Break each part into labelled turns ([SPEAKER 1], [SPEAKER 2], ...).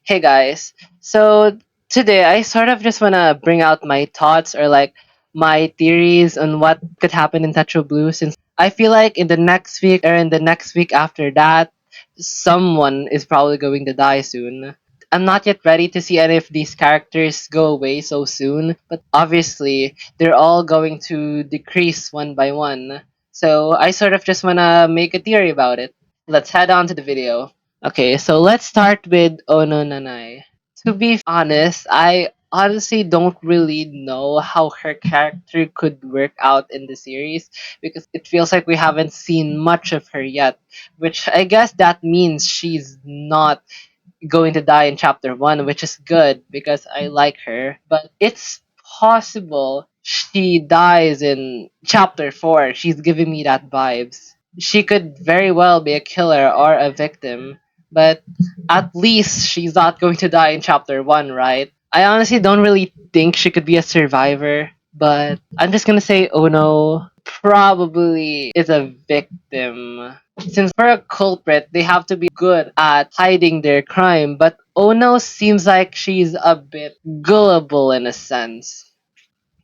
[SPEAKER 1] Hey guys. So today I sort of just want to bring out my thoughts or like my theories on what could happen in Tetro Blue since I feel like in the next week or in the next week after that someone is probably going to die soon. I'm not yet ready to see any of these characters go away so soon, but obviously they're all going to decrease one by one. So I sort of just want to make a theory about it. Let's head on to the video. Okay, so let's start with Ono Nana. To be honest, I honestly don't really know how her character could work out in the series because it feels like we haven't seen much of her yet, which I guess that means she's not going to die in chapter 1, which is good because I like her. But it's possible she dies in chapter 4. She's giving me that vibes. She could very well be a killer or a victim, but at least she's not going to die in chapter 1, right? I honestly don't really think she could be a survivor, but I'm just gonna say Ono probably is a victim. Since for a culprit, they have to be good at hiding their crime, but Ono seems like she's a bit gullible in a sense.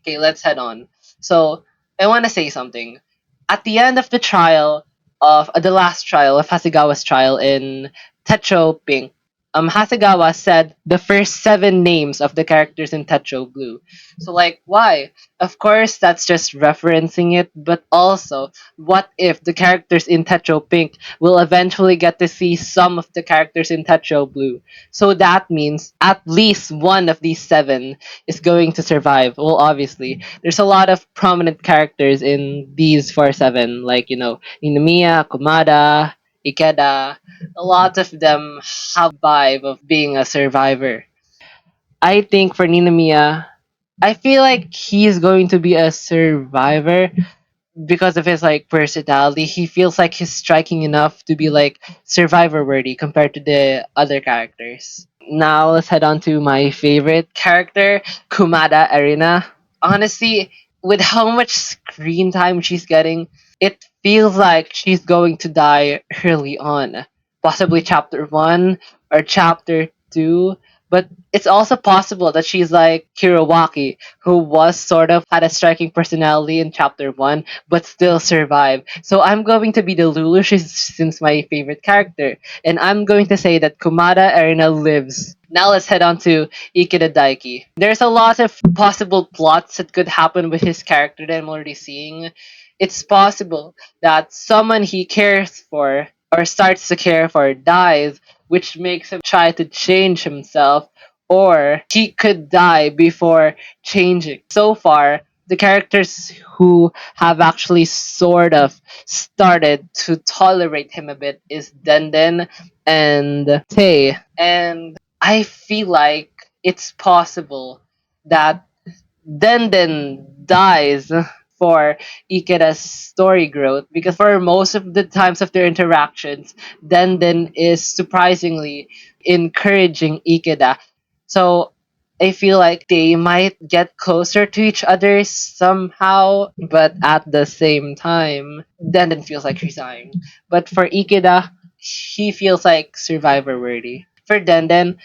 [SPEAKER 1] Okay, let's head on. So, I want to say something. At the end of the trial of the last trial of Hasegawa's trial in Techo Pink, Hasegawa said the first seven names of the characters in Techo Blue. So, like, why? Of course, that's just referencing it, but also, what if the characters in Techo Pink will eventually get to see some of the characters in Techo Blue? So that means at least one of these seven is going to survive. Well, obviously, there's a lot of prominent characters in these 4-7, like, Ninomiya, Kumada, Ikeda. A lot of them have vibe of being a survivor. I think for Ninomiya, I feel like he's going to be a survivor because of his like personality. He feels like he's striking enough to be like survivor worthy compared to the other characters. Now let's head on to my favorite character, Kumada Arena. Honestly, with how much screen time she's getting, it feels like she's going to die early on. Possibly chapter 1 or chapter 2. But it's also possible that she's like Hirowaki, who was sort of had a striking personality in chapter 1, but still survived. So I'm going to be the Lulu since my favorite character. And I'm going to say that Kumada Arena lives. Now let's head on to Ikeda Daiki. There's a lot of possible plots that could happen with his character that I'm already seeing. It's possible that someone he cares for or starts to care for dies, which makes him try to change himself, or he could die before changing. So far, the characters who have actually sort of started to tolerate him a bit is Denden and Tay. And I feel like it's possible that Denden dies for Ikeda's story growth because for most of the times of their interactions, Denden is surprisingly encouraging Ikeda. So I feel like they might get closer to each other somehow, but at the same time, Denden feels like she's dying. But for Ikeda, he feels like survivor worthy. For Denden,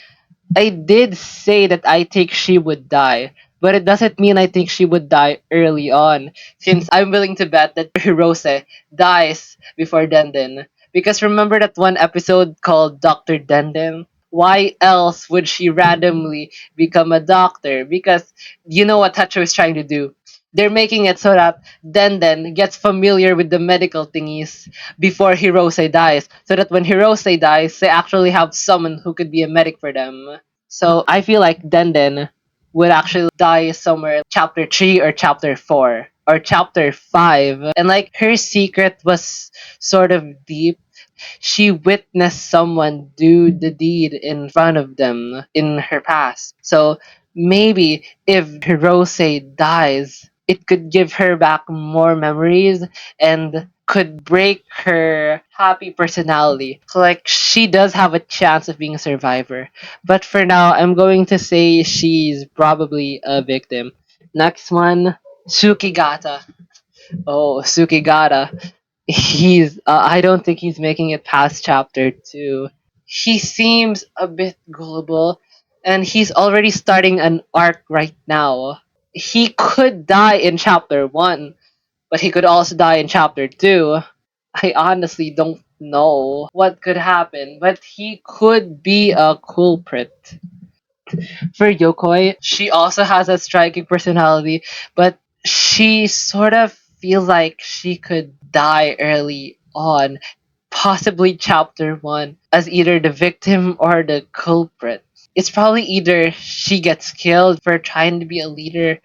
[SPEAKER 1] I did say that I think she would die, but it doesn't mean I think she would die early on, since I'm willing to bet that Hirose dies before Denden. Because remember that one episode called Dr. Denden? Why else would she randomly become a doctor? Because you know what Tacho is trying to do. They're making it so that Denden gets familiar with the medical thingies before Hirose dies, so that when Hirose dies, they actually have someone who could be a medic for them. So I feel like Denden would actually die somewhere chapter 3 or chapter 4 or chapter 5. And like her secret was sort of deep. She witnessed someone do the deed in front of them in her past. So maybe if Hirose dies, it could give her back more memories and could break her happy personality. So like she does have a chance of being a survivor. But for now, I'm going to say she's probably a victim. Next one, Sukigata. Oh, Sukigata. I don't think he's making it past chapter 2. he seems a bit gullible, and he's already starting an arc right now. He could die in chapter 1, but he could also die in chapter 2. I honestly don't know what could happen, but he could be a culprit. For Yokoi, she also has a striking personality, but she sort of feels like she could die early on, possibly chapter 1, as either the victim or the culprit. It's probably either she gets killed for trying to be a leader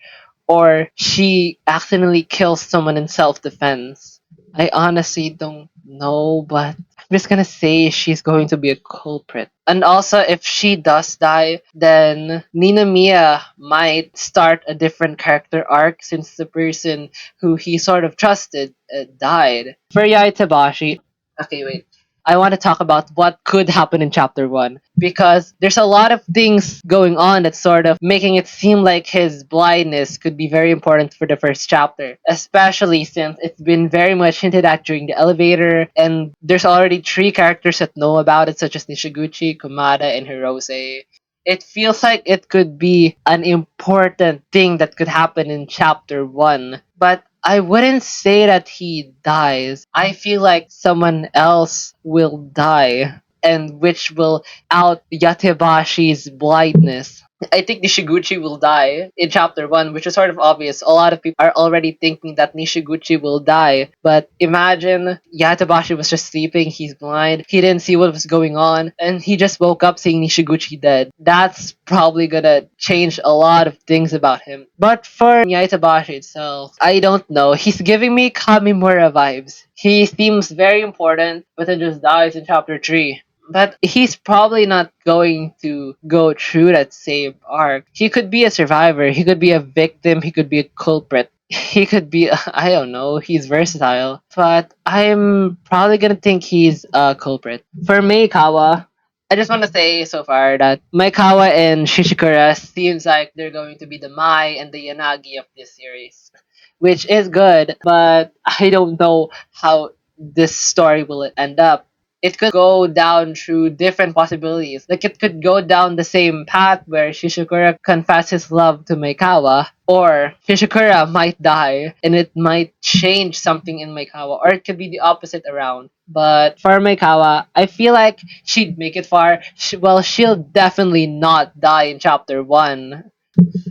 [SPEAKER 1] or she accidentally kills someone in self defense. I honestly don't know, but I'm just gonna say she's going to be a culprit. And also, if she does die, then Nina Mia might start a different character arc since the person who he sort of trusted died. For Yai Tabashi, okay, wait. I want to talk about what could happen in chapter 1 because there's a lot of things going on that's sort of making it seem like his blindness could be very important for the first chapter, especially since it's been very much hinted at during the elevator and there's already 3 characters that know about it such as Nishiguchi, Kumada, and Hirose. It feels like it could be an important thing that could happen in chapter 1, but I wouldn't say that he dies. I feel like someone else will die, and which will out Yatebashi's blindness. I think Nishiguchi will die in chapter 1, which is sort of obvious. A lot of people are already thinking that Nishiguchi will die, but imagine Yatabashi was just sleeping, he's blind, he didn't see what was going on, and he just woke up seeing Nishiguchi dead. That's probably gonna change a lot of things about him. But for Yatabashi itself, I don't know. He's giving me Kamimura vibes. He seems very important, but then just dies in chapter 3. But he's probably not going to go through that same arc. He could be a survivor, he could be a victim, he could be a culprit. He could be, I don't know, he's versatile. But I'm probably gonna think he's a culprit. For Meikawa, I just want to say so far that Maikawa and Shishikura seems like they're going to be the Mai and the Yanagi of this series, which is good, but I don't know how this story will end up. It could go down through different possibilities. Like it could go down the same path where Shishikura confesses love to Maikawa, or Shishikura might die and it might change something in Maikawa, or it could be the opposite around. But for Maikawa, I feel like she'd make it far. Well, she'll definitely not die in chapter 1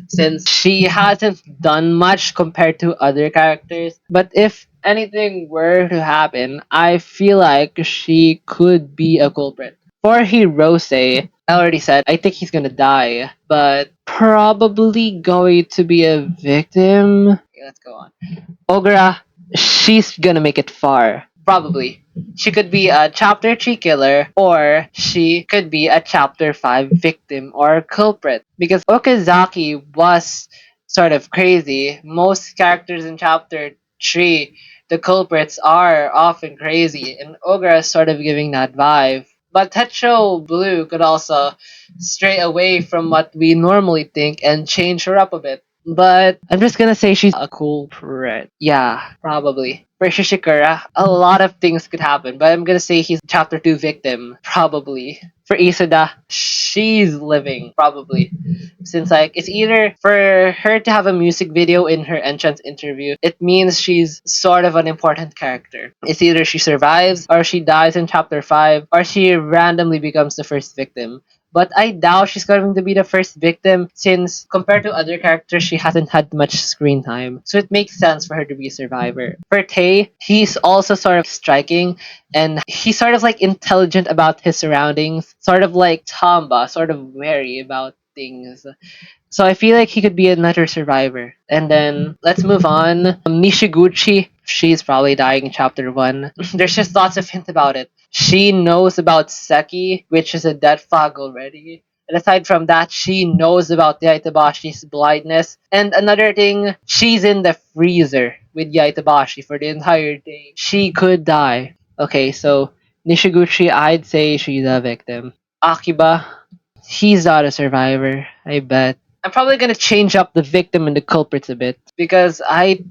[SPEAKER 1] since she hasn't done much compared to other characters. But if anything were to happen, I feel like she could be a culprit. For Hirose, I already said I think he's gonna die, but probably going to be a victim. Okay, let's go on. Ogra, she's gonna make it far. Probably. She could be a chapter 3 killer, or she could be a chapter 5 victim or culprit. Because Okazaki was sort of crazy. Most characters in chapter 3, the culprits are often crazy, and Ogra is sort of giving that vibe. But Tetro Blue could also stray away from what we normally think and change her up a bit. But I'm just gonna say she's a cool pret. Yeah, probably. For Shishikura, a lot of things could happen, but I'm gonna say he's chapter 2 victim, probably. For Isuda, she's living, probably. Since like it's either for her to have a music video in her entrance interview, it means she's sort of an important character. It's either she survives or she dies in chapter 5 or she randomly becomes the first victim. But I doubt she's going to be the first victim since compared to other characters she hasn't had much screen time. So it makes sense for her to be a survivor. For Tay, he's also sort of striking and he's sort of like intelligent about his surroundings, sort of like Tamba, sort of wary about things. So I feel like he could be another survivor. And then let's move on. Nishiguchi, she's probably dying in chapter 1. There's just lots of hints about it. She knows about Seki, which is a dead fog already. And aside from that, she knows about Yaitabashi's blindness. And another thing, she's in the freezer with Yaitabashi for the entire day. She could die. Okay, so Nishiguchi, I'd say she's a victim. Akiba, he's not a survivor, I bet. I'm probably gonna change up the victim and the culprits a bit because I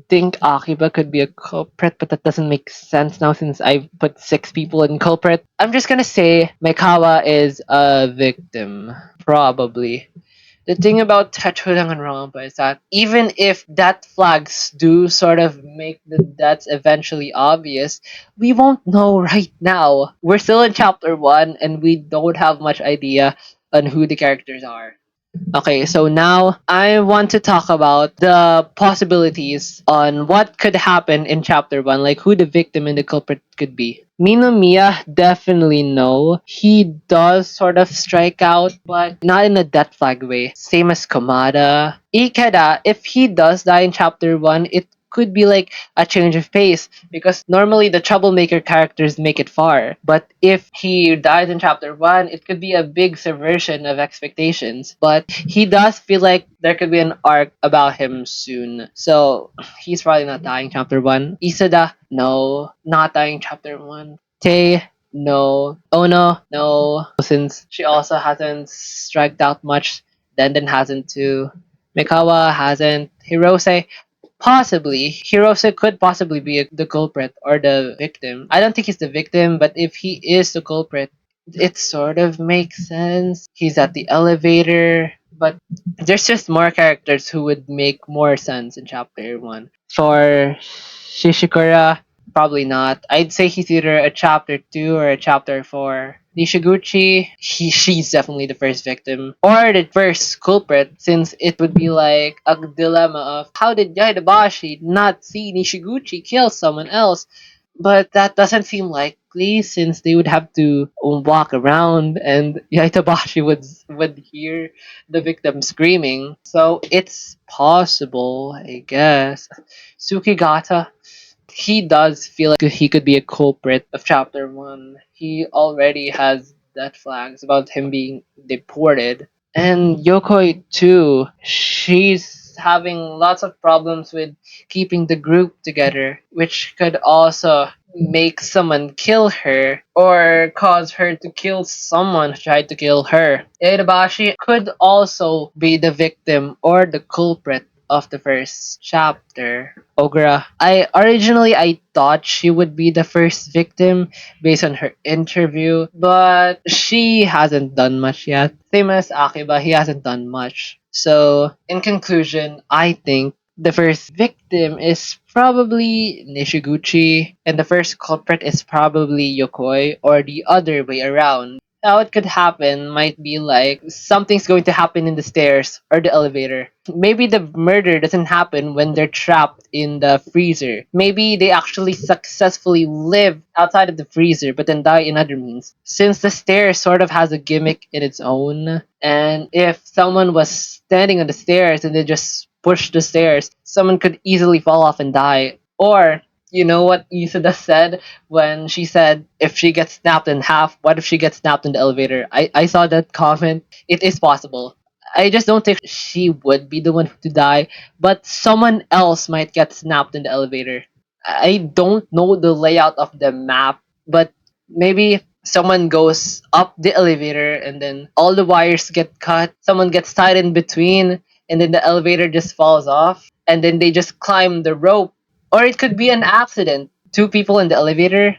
[SPEAKER 1] think Akiba could be a culprit, but that doesn't make sense now since I've put six people in culprit. I'm just gonna say Maikawa is a victim, probably. The thing about Tetro Dangaronpa is that even if death flags do sort of make the deaths eventually obvious, we won't know right now. We're still in chapter 1 and we don't have much idea on who the characters are. Okay, so now I want to talk about the possibilities on what could happen in chapter 1, like who the victim and the culprit could be. Minomiya, definitely no. He does sort of strike out, but not in a death flag way. Same as Komada. Ikeda, if he does die in chapter 1, it could be like a change of pace because normally the troublemaker characters make it far. But if he dies in chapter 1, it could be a big subversion of expectations. But he does feel like there could be an arc about him soon. So he's probably not dying chapter 1. Isada, no, not dying chapter 1. Tay, no. Ono, no. Since she also hasn't striked out much, Denden hasn't too. Mikawa hasn't. Hirose, possibly. Hirose could possibly be the culprit or the victim. I don't think he's the victim, but if he is the culprit, it sort of makes sense. He's at the elevator, but there's just more characters who would make more sense in chapter 1. For Shishikura, probably not. I'd say he's either a chapter 2 or a chapter 4. Nishiguchi, she's definitely the first victim or the first culprit, since it would be like a dilemma of how did Yaidabashi not see Nishiguchi kill someone else? But that doesn't seem likely since they would have to walk around and Yaitabashi would hear the victim screaming. So it's possible, I guess. Tsukigata, he does feel like he could be a culprit of chapter 1. He already has death flags about him being deported. And Yokoi too, she's having lots of problems with keeping the group together, which could also make someone kill her or cause her to kill someone who tried to kill her. Edabashi could also be the victim or the culprit of the first chapter. Ogra. I thought she would be the first victim based on her interview, but she hasn't done much yet. Same as Akiba, he hasn't done much. So, in conclusion, I think the first victim is probably Nishiguchi, and the first culprit is probably Yokoi, or the other way around. How it could happen might be like something's going to happen in the stairs or the elevator. Maybe the murder doesn't happen when they're trapped in the freezer. Maybe they actually successfully live outside of the freezer but then die in other means. Since the stairs sort of has a gimmick in its own, and if someone was standing on the stairs and they just push the stairs, someone could easily fall off and die. Or you know what Isada said when she said if she gets snapped in half, what if she gets snapped in the elevator? I saw that comment. It is possible. I just don't think she would be the one to die, but someone else might get snapped in the elevator. I don't know the layout of the map, but maybe someone goes up the elevator and then all the wires get cut, someone gets tied in between, and then the elevator just falls off, and then they just climb the rope. Or it could be an accident. Two people in the elevator,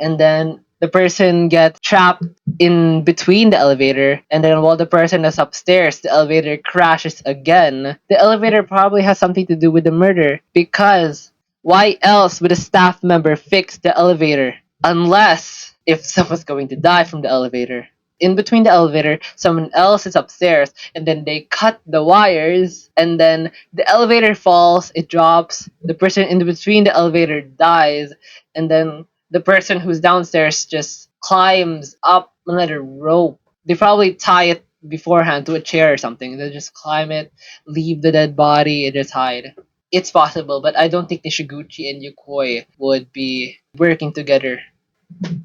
[SPEAKER 1] and then the person gets trapped in between the elevator, and then while the person is upstairs, the elevator crashes again. The elevator probably has something to do with the murder, because why else would a staff member fix the elevator? Unless if someone's going to die from the elevator. In between the elevator, someone else is upstairs, and then they cut the wires, and then the elevator falls, it drops, the person in between the elevator dies, and then the person who's downstairs just climbs up another rope. They probably tie it beforehand to a chair or something. They just climb it, leave the dead body, and just hide. It's possible, but I don't think Nishiguchi and Yukoi would be working together.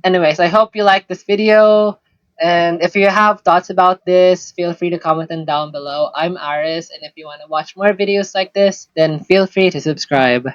[SPEAKER 1] Anyways, I hope you liked this video. And if you have thoughts about this, feel free to comment them down below. I'm Aris, and if you want to watch more videos like this, then feel free to subscribe.